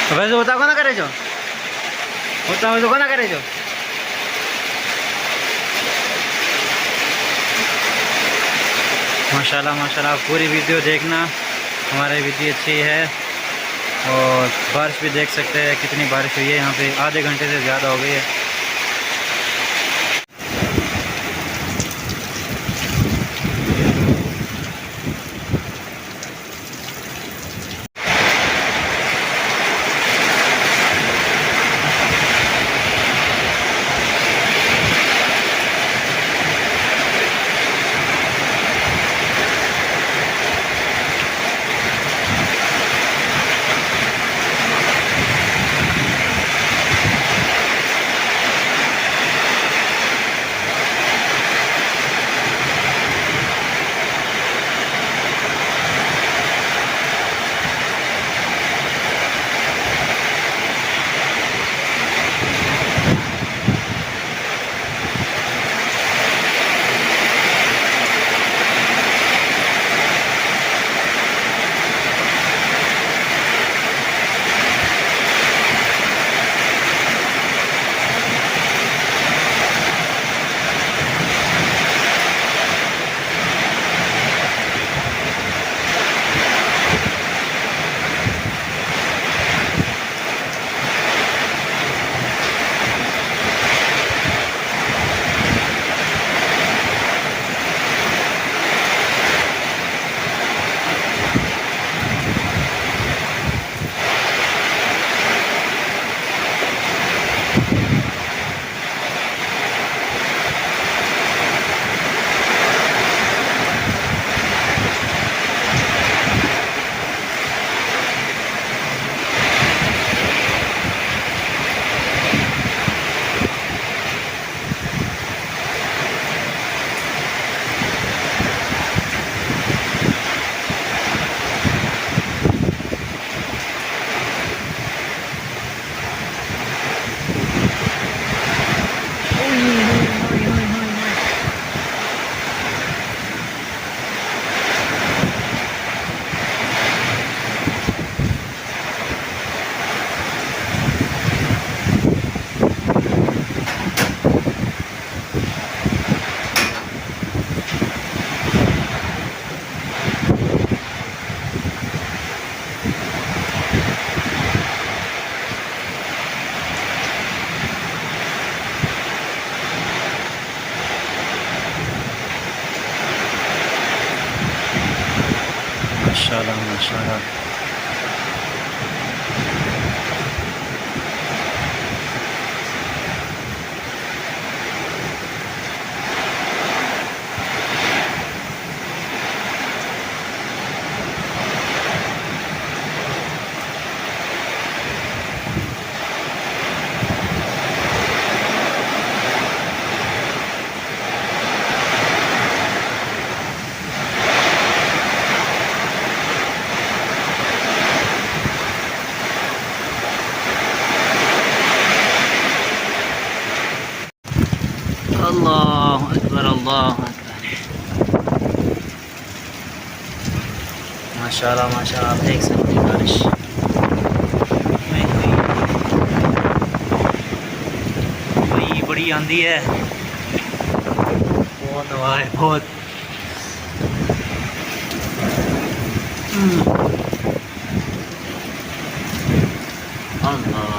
હવે જો ઉતા કોના કરે છો ઉતા હવે કોના करे છો माशाल्लाह माशाल्लाह पूरी वीडियो देखना हमारी वीडियो अच्छी है और बारिश भी देख सकते हैं कितनी बारिश हुई है यहाँ पे आधे घंटे से ज़्यादा हो गई है। माशाल्लाह माशाल्लाह अल्लाह अकबर माशाल्लाह माशाल्लाह आप देख सकते हैं बारिश बड़ी बड़ी आंधी है बहुत हवा है बहुत अल्लाह